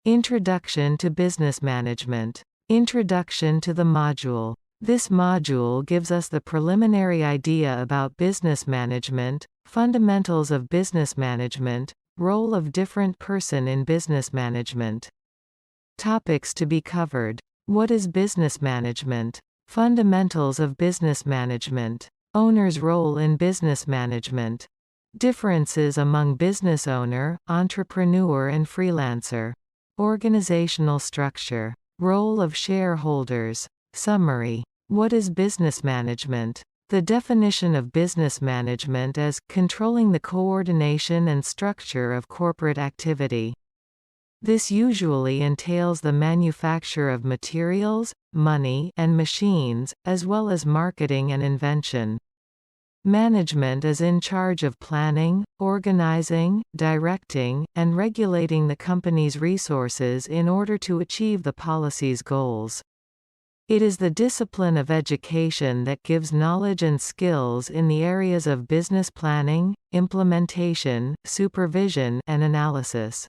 Introduction to Business Management. Introduction to the module. This module gives us the preliminary idea about business management, fundamentals of business management, role of different person in business management. Topics to be covered. What is business management? Fundamentals of business management. Owner's role in business management. Differences among business owner, entrepreneur and freelancer. Organizational structure. Role of shareholders. Summary. What is business management? The definition of business management as controlling the coordination and structure of corporate activity. This usually entails the manufacture of materials, money, and machines, as well as marketing and invention. Management is in charge of planning, organizing, directing, and regulating the company's resources in order to achieve the policy's goals. It is the discipline of education that gives knowledge and skills in the areas of business planning, implementation, supervision, and analysis.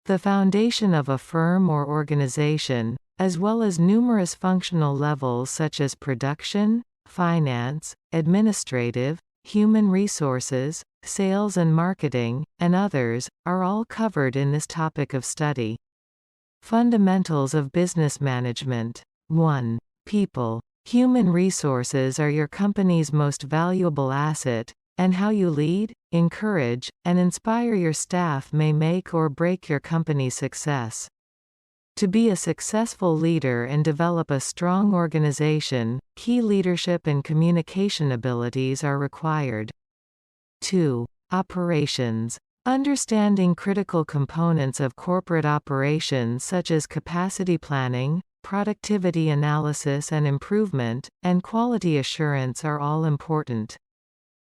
The foundation of a firm or organization, as well as numerous functional levels such as production, finance, administrative, human resources, sales and marketing, and others, are all covered in this topic of study. Fundamentals of business management. 1. People. Human resources are your company's most valuable asset, and how you lead, encourage, and inspire your staff may make or break your company's success. To be a successful leader and develop a strong organization, key leadership and communication abilities are required. 2. Operations. Understanding critical components of corporate operations such as capacity planning, productivity analysis and improvement, and quality assurance are all important.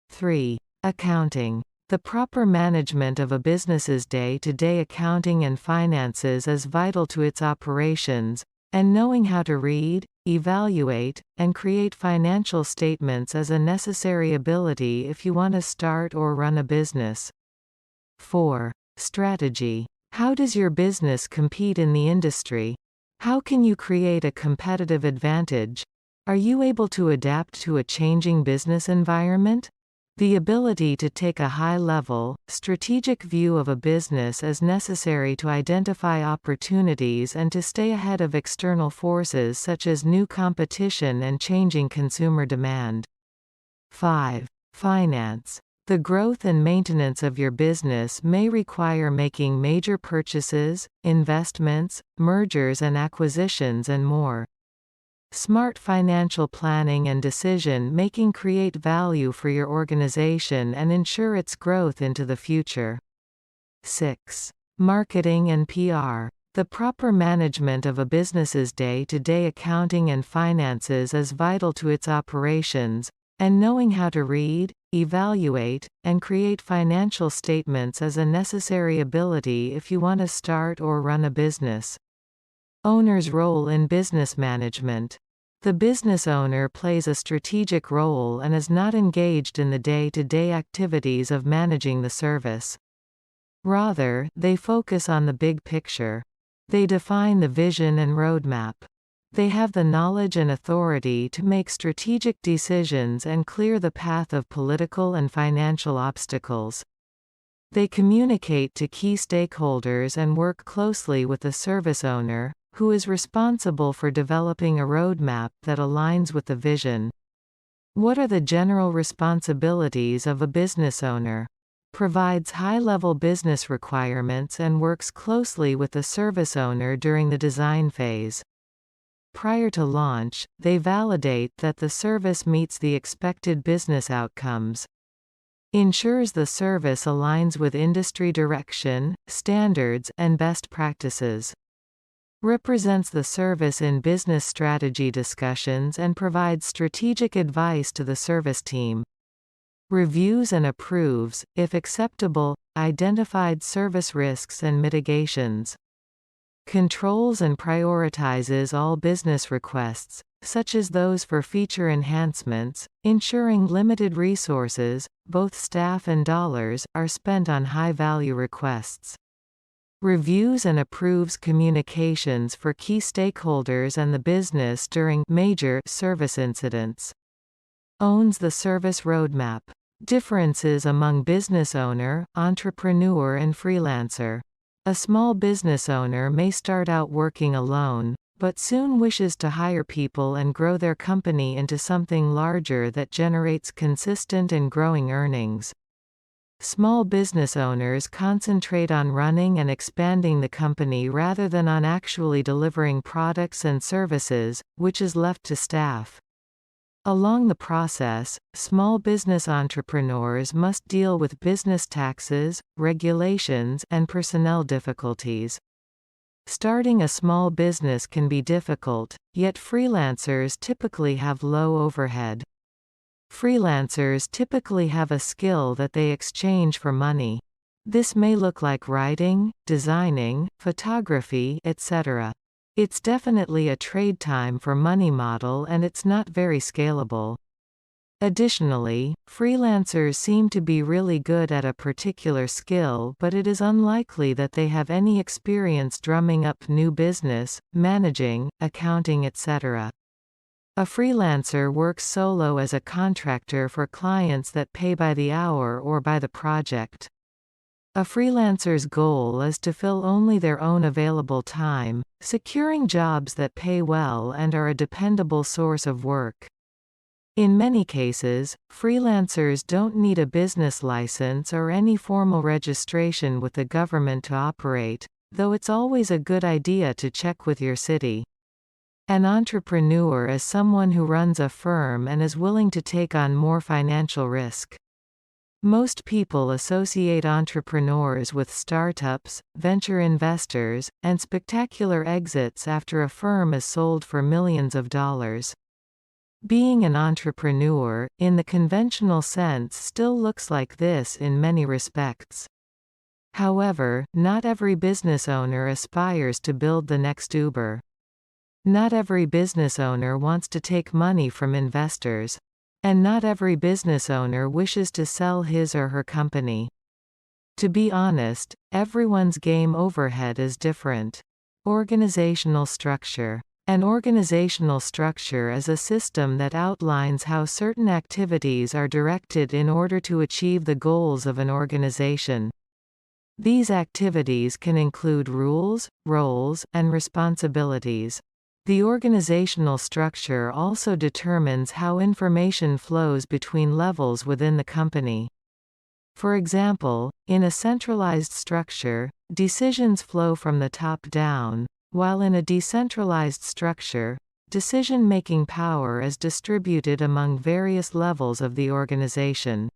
3. Accounting. The proper management of a business's day-to-day accounting and finances is vital to its operations, and knowing how to read, evaluate, and create financial statements is a necessary ability if you want to start or run a business. 4. Strategy. How does your business compete in the industry? How can you create a competitive advantage? Are you able to adapt to a changing business environment? The ability to take a high-level, strategic view of a business is necessary to identify opportunities and to stay ahead of external forces such as new competition and changing consumer demand. 5. Finance. The growth and maintenance of your business may require making major purchases, investments, mergers and acquisitions and more. Smart financial planning and decision-making create value for your organization and ensure its growth into the future. 6. Marketing and PR. The proper management of a business's day-to-day accounting and finances is vital to its operations, and knowing how to read, evaluate, and create financial statements is a necessary ability if you want to start or run a business. Owner's role in business management. The business owner plays a strategic role and is not engaged in the day-to-day activities of managing the service. Rather, they focus on the big picture. They define the vision and roadmap. They have the knowledge and authority to make strategic decisions and clear the path of political and financial obstacles. They communicate to key stakeholders and work closely with the service owner, who is responsible for developing a roadmap that aligns with the vision. What are the general responsibilities of a business owner? Provides high-level business requirements and works closely with the service owner during the design phase. Prior to launch, they validate that the service meets the expected business outcomes. Ensures the service aligns with industry direction, standards, and best practices. Represents the service in business strategy discussions and provides strategic advice to the service team. Reviews and approves, if acceptable, identified service risks and mitigations. Controls and prioritizes all business requests, such as those for feature enhancements, ensuring limited resources, both staff and dollars, are spent on high-value requests. Reviews and approves communications for key stakeholders and the business during major service incidents. Owns the service roadmap. Differences among business owner, entrepreneur and freelancer. A small business owner may start out working alone, but soon wishes to hire people and grow their company into something larger that generates consistent and growing earnings. Small business owners concentrate on running and expanding the company rather than on actually delivering products and services, which is left to staff. Along the process, small business entrepreneurs must deal with business taxes, regulations, and personnel difficulties. Starting a small business can be difficult, yet freelancers typically have low overhead. Freelancers typically have a skill that they exchange for money. This may look like writing, designing, photography, etc. It's definitely a trade time for money model and it's not very scalable. Additionally, freelancers seem to be really good at a particular skill, but it is unlikely that they have any experience drumming up new business, managing, accounting, etc. A freelancer works solo as a contractor for clients that pay by the hour or by the project. A freelancer's goal is to fill only their own available time, securing jobs that pay well and are a dependable source of work. In many cases, freelancers don't need a business license or any formal registration with the government to operate, though it's always a good idea to check with your city. An entrepreneur is someone who runs a firm and is willing to take on more financial risk. Most people associate entrepreneurs with startups, venture investors, and spectacular exits after a firm is sold for millions of dollars. Being an entrepreneur, in the conventional sense, still looks like this in many respects. However, not every business owner aspires to build the next Uber. Not every business owner wants to take money from investors. And not every business owner wishes to sell his or her company. To be honest, everyone's game overhead is different. Organizational structure. An organizational structure is a system that outlines how certain activities are directed in order to achieve the goals of an organization. These activities can include rules, roles, and responsibilities. The organizational structure also determines how information flows between levels within the company. For example, in a centralized structure, decisions flow from the top down, while in a decentralized structure, decision-making power is distributed among various levels of the organization.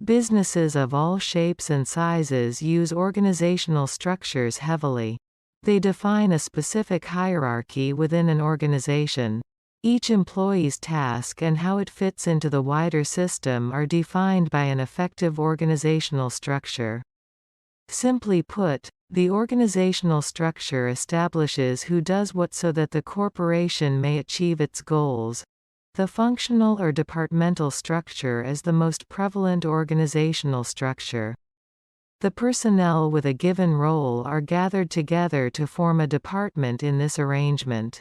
Businesses of all shapes and sizes use organizational structures heavily. They define a specific hierarchy within an organization. Each employee's task and how it fits into the wider system are defined by an effective organizational structure. Simply put, the organizational structure establishes who does what so that the corporation may achieve its goals. The functional or departmental structure is the most prevalent organizational structure. The personnel with a given role are gathered together to form a department in this arrangement.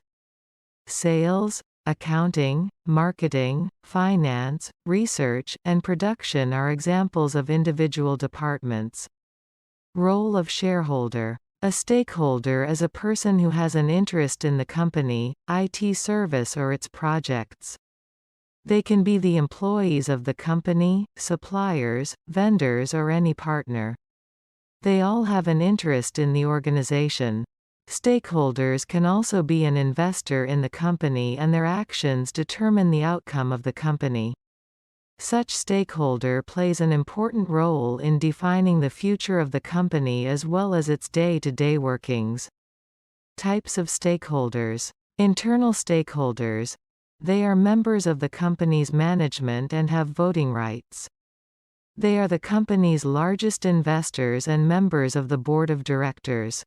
Sales, accounting, marketing, finance, research, and production are examples of individual departments. Role of shareholder. A stakeholder is a person who has an interest in the company, IT service or its projects. They can be the employees of the company, suppliers, vendors or any partner. They all have an interest in the organization. Stakeholders can also be an investor in the company and their actions determine the outcome of the company. Such stakeholder plays an important role in defining the future of the company as well as its day-to-day workings. Types of stakeholders. Internal stakeholders. They are members of the company's management and have voting rights. They are the company's largest investors and members of the board of directors.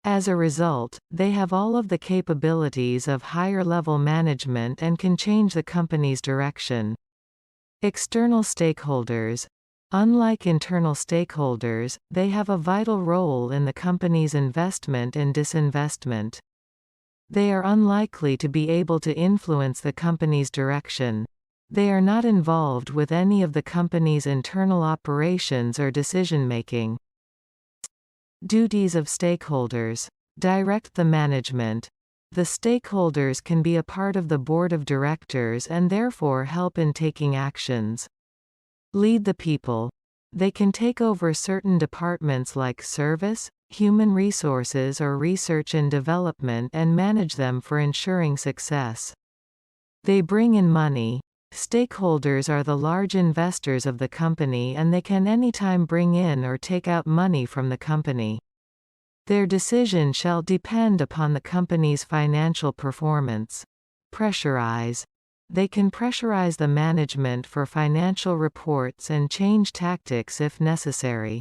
As a result, they have all of the capabilities of higher-level management and can change the company's direction. External stakeholders. Unlike internal stakeholders, they have a vital role in the company's investment and disinvestment. They are unlikely to be able to influence the company's direction. They are not involved with any of the company's internal operations or decision-making. Duties of stakeholders. Direct the management. The stakeholders can be a part of the board of directors and therefore help in taking actions. Lead the people. They can take over certain departments like service, human resources or research and development and manage them for ensuring success. They bring in money. Stakeholders are the large investors of the company and they can anytime bring in or take out money from the company. Their decision shall depend upon the company's financial performance. Pressurize. They can pressurize the management for financial reports and change tactics if necessary.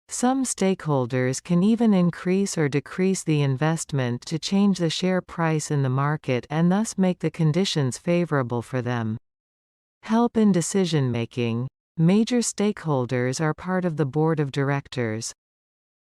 Some stakeholders can even increase or decrease the investment to change the share price in the market and thus make the conditions favorable for them. Help in decision-making. Major stakeholders are part of the board of directors.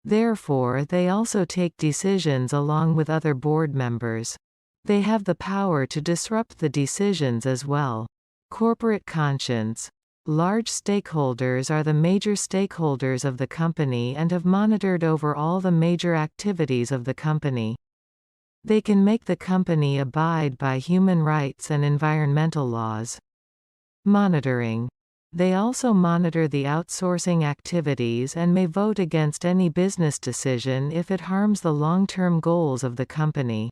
Therefore, they also take decisions along with other board members. They have the power to disrupt the decisions as well. Corporate conscience. Large stakeholders are the major stakeholders of the company and have monitored over all the major activities of the company. They can make the company abide by human rights and environmental laws. Monitoring. They also monitor the outsourcing activities and may vote against any business decision if it harms the long-term goals of the company.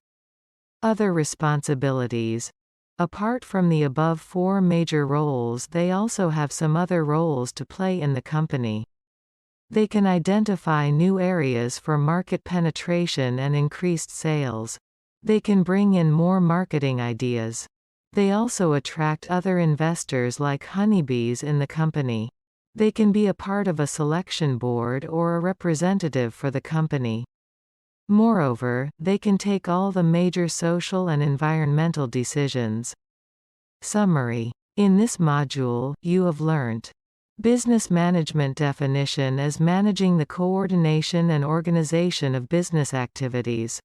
Other responsibilities. Apart from the above four major roles, they also have some other roles to play in the company. They can identify new areas for market penetration and increased sales. They can bring in more marketing ideas. They also attract other investors like honeybees in the company. They can be a part of a selection board or a representative for the company. Moreover, they can take all the major social and environmental decisions. Summary. In this module, you have learnt business management definition as managing the coordination and organization of business activities.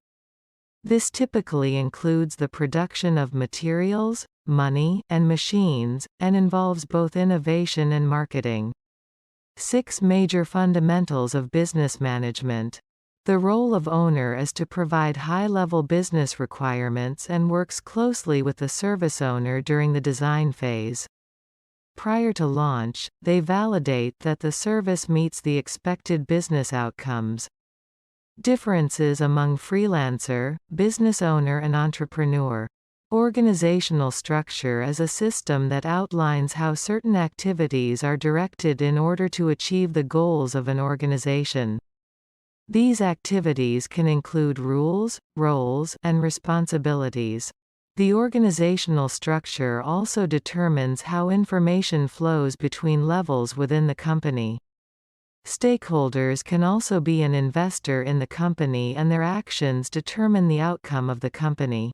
This typically includes the production of materials, money, and machines, and involves both innovation and marketing. 6 major fundamentals of business management. The role of owner is to provide high-level business requirements and works closely with the service owner during the design phase. Prior to launch, they validate that the service meets the expected business outcomes. Differences among freelancer, business owner and entrepreneur. Organizational structure is a system that outlines how certain activities are directed in order to achieve the goals of an organization. These activities can include rules, roles, and responsibilities. The organizational structure also determines how information flows between levels within the company. Stakeholders can also be an investor in the company and their actions determine the outcome of the company.